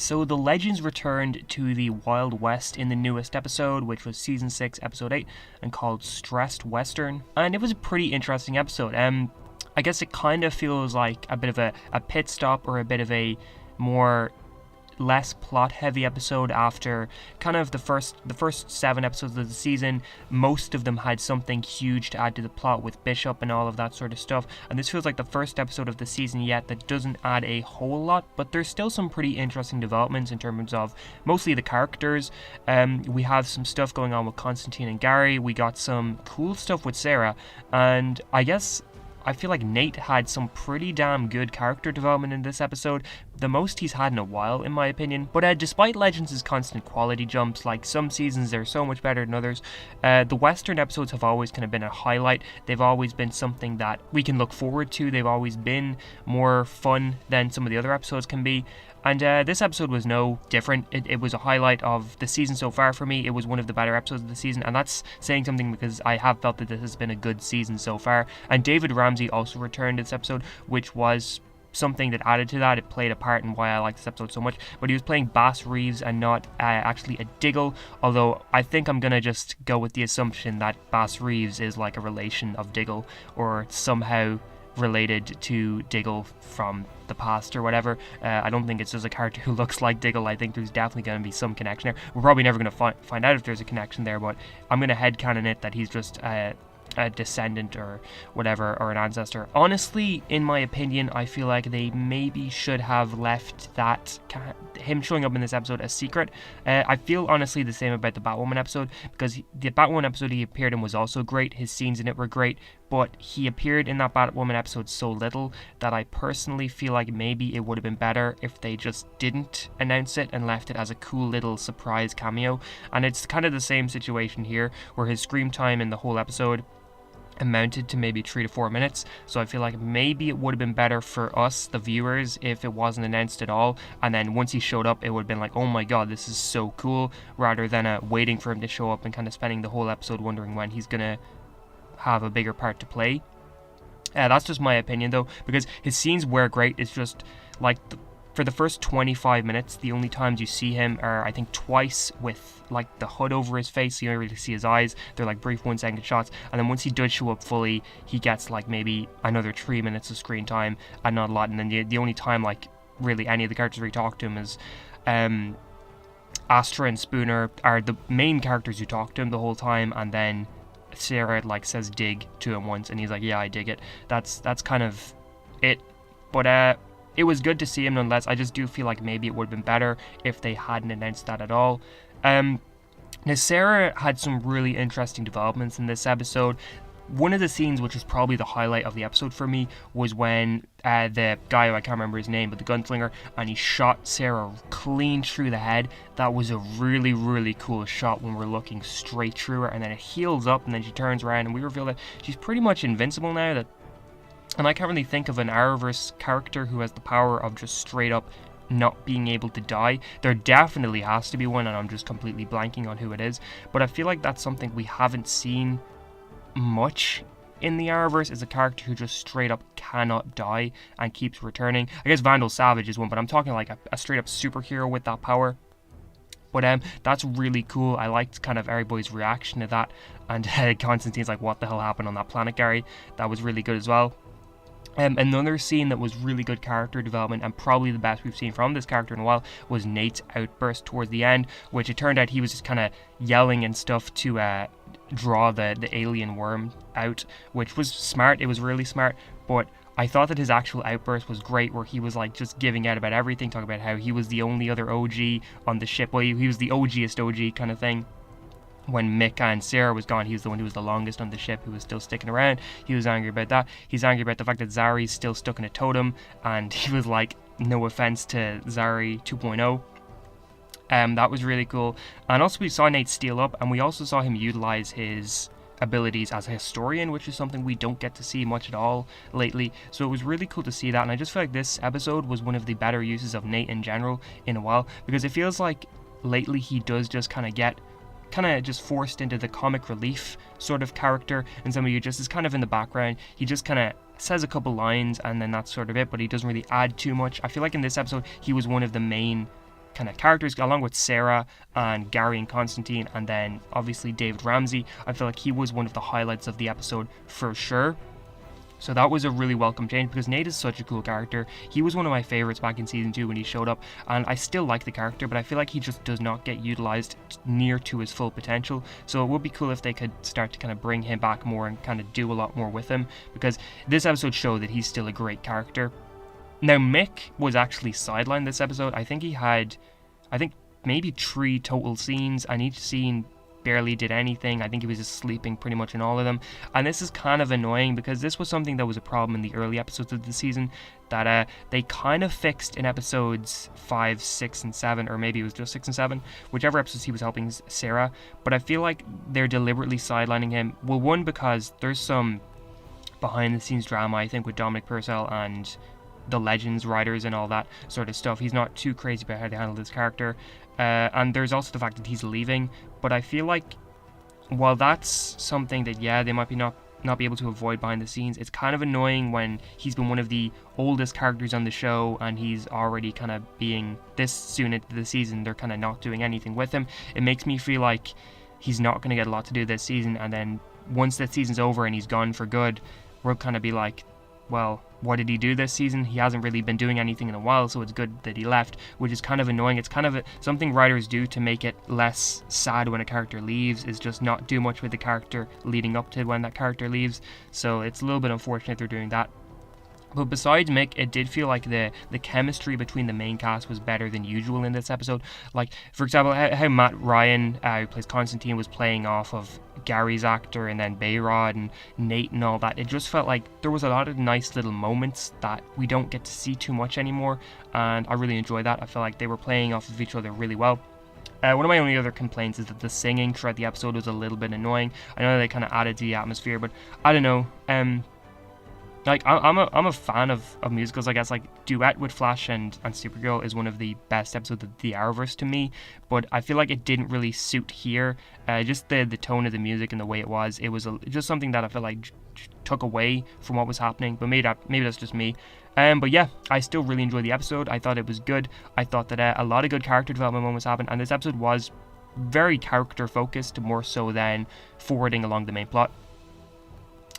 So the Legends returned to the Wild West in the newest episode, which was Season 6, Episode 8, and called Stressed Western. And it was a pretty interesting episode. I guess it kind of feels like a bit of a pit stop, or a bit of a more less plot heavy episode after kind of the first 7 episodes of the season. Most of them had something huge to add to the plot with Bishop and all of that sort of stuff, and this feels like the first episode of the season yet that doesn't add a whole lot, but there's still some pretty interesting developments in terms of mostly the characters. We have some stuff going on with Constantine and Gary. We got some cool stuff with Sara, and I feel like Nate had some pretty damn good character development in this episode, the most he's had in a while in my opinion. But despite Legends' constant quality jumps, like some seasons they're so much better than others, the Western episodes have always kind of been a highlight. They've always been something that we can look forward to. They've always been more fun than some of the other episodes can be. And this episode was no different. It was a highlight of the season so far for me. It was one of the better episodes of the season, and that's saying something because I have felt that this has been a good season so far. And David Ramsey also returned this episode, which was something that added to that. It played a part in why I like this episode so much. But he was playing Bass Reeves and not actually a Diggle, although I think I'm gonna just go with the assumption that Bass Reeves is like a relation of Diggle, or somehow related to Diggle from the past or whatever. I don't think it's just a character who looks like Diggle. I think there's definitely going to be some connection there. We're probably never going to find out if there's a connection there, but I'm going to headcanon it that he's just a descendant or whatever, or an ancestor. Honestly, in my opinion, I feel like they maybe should have left that him showing up in this episode a secret. I feel honestly the same about the Batwoman episode, because the Batwoman episode he appeared in was also great. His scenes in it were great, but he appeared in that Batwoman episode so little that I personally feel like maybe it would have been better if they just didn't announce it and left it as a cool little surprise cameo. And it's kind of the same situation here, where his screen time in the whole episode amounted to maybe 3 to 4 minutes, so I feel like maybe it would have been better for us, the viewers, if it wasn't announced at all, and then once he showed up it would have been like, oh my god, this is so cool, rather than waiting for him to show up and kind of spending the whole episode wondering when he's gonna have a bigger part to play. That's just my opinion though, because his scenes were great. It's just like for the first 25 minutes, the only times you see him are, I think, twice with like the hood over his face, so you don't really see his eyes. They're like brief 1-second shots, and then once he does show up fully, he gets like maybe another 3 minutes of screen time, and not a lot. And then the only time like really any of the characters we talk to him is Astra and Spooner are the main characters who talk to him the whole time, and then Sara like says dig to him once and he's like, yeah, I dig it. That's kind of it. But it was good to see him nonetheless. I just do feel like maybe it would have been better if they hadn't announced that at all. Now Sara had some really interesting developments in this episode. One of the scenes, which was probably the highlight of the episode for me, was when the guy, I can't remember his name, but the gunslinger, and he shot Sara clean through the head. That was a really, really cool shot when we're looking straight through her, and then it heals up, and then she turns around, and we reveal that she's pretty much invincible now. And I can't really think of an Arrowverse character who has the power of just straight up not being able to die. There definitely has to be one, and I'm just completely blanking on who it is, but I feel like that's something we haven't seen much in the Arrowverse, is a character who just straight up cannot die and keeps returning. I guess Vandal Savage is one, but I'm talking like a straight up superhero with that power. But that's really cool. I liked kind of everybody's reaction to that, and Constantine's like, what the hell happened on that planet, Gary? That was really good as well. Another scene that was really good character development, and probably the best we've seen from this character in a while, was Nate's outburst towards the end, which it turned out he was just kind of yelling and stuff to draw the alien worm out, which was smart. It was really smart, but I thought that his actual outburst was great, where he was like just giving out about everything, talking about how he was the only other OG on the ship. Well, he was the OGest OG kind of thing. When Mick and Sara was gone, he was the one who was the longest on the ship, who was still sticking around. He was angry about that. He's angry about the fact that Zari's still stuck in a totem, and he was like, no offense to Zari 2.0. That was really cool. And also we saw Nate steal up, and we also saw him utilize his abilities as a historian, which is something we don't get to see much at all lately. So it was really cool to see that, and I just feel like this episode was one of the better uses of Nate in general in a while, because it feels like lately he does just kind of get just forced into the comic relief sort of character, and somebody who just is kind of in the background. He just kind of says a couple lines and then that's sort of it, but he doesn't really add too much. I feel like in this episode he was one of the main kind of characters, along with Sara and Gary and Constantine, and then obviously David Ramsey. I feel like he was one of the highlights of the episode for sure. So that was a really welcome change, because Nate is such a cool character. He was one of my favorites back in season 2 when he showed up, and I still like the character, but I feel like he just does not get utilized near to his full potential. So it would be cool if they could start to kind of bring him back more and kind of do a lot more with him, because this episode showed that he's still a great character. Now, Mick was actually sidelined this episode. I think he had, maybe 3 total scenes, and each scene barely did anything. I think he was just sleeping pretty much in all of them, and this is kind of annoying, because this was something that was a problem in the early episodes of the season that they kind of fixed in episodes 5, 6, and 7, or maybe it was just 6 and 7, whichever episodes he was helping Sara. But I feel like they're deliberately sidelining him. Well, one, because there's some behind the scenes drama, I think, with Dominic Purcell and the Legends writers and all that sort of stuff. He's not too crazy about how they handle this character, and there's also the fact that he's leaving. But I feel like while that's something that, yeah, they might be not be able to avoid behind the scenes, it's kind of annoying when he's been one of the oldest characters on the show and he's already kind of being this soon into the season, they're kind of not doing anything with him. It makes me feel like he's not going to get a lot to do this season, and then once that season's over and he's gone for good, we'll kind of be like, well, what did he do this season? He hasn't really been doing anything in a while, so it's good that he left, which is kind of annoying. It's kind of something writers do to make it less sad when a character leaves, is just not do much with the character leading up to when that character leaves. So it's a little bit unfortunate they're doing that. But besides Mick, it did feel like the chemistry between the main cast was better than usual in this episode. Like, for example, how Matt Ryan, who plays Constantine, was playing off of Gary's actor, and then Bayrod and Nate and all that. It just felt like there was a lot of nice little moments that we don't get to see too much anymore, and I really enjoyed that. I felt like they were playing off of each other really well. One of my only other complaints is that the singing throughout the episode was a little bit annoying. I know they kind of added to the atmosphere, but I don't know. Like, I'm a fan of musicals, I guess. Like, Duet with Flash and Supergirl is one of the best episodes of the Arrowverse to me, but I feel like it didn't really suit here. Just the tone of the music and the way it was just something that I felt like took away from what was happening, but maybe that's just me. But yeah, I still really enjoyed the episode. I thought it was good. I thought that a lot of good character development moments happened, and this episode was very character focused, more so than forwarding along the main plot.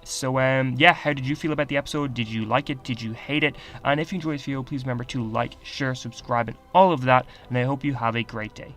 So yeah, how did you feel about the episode? Did you like it? Did you hate it? And if you enjoyed this video, please remember to like, share, subscribe, and all of that. And I hope you have a great day.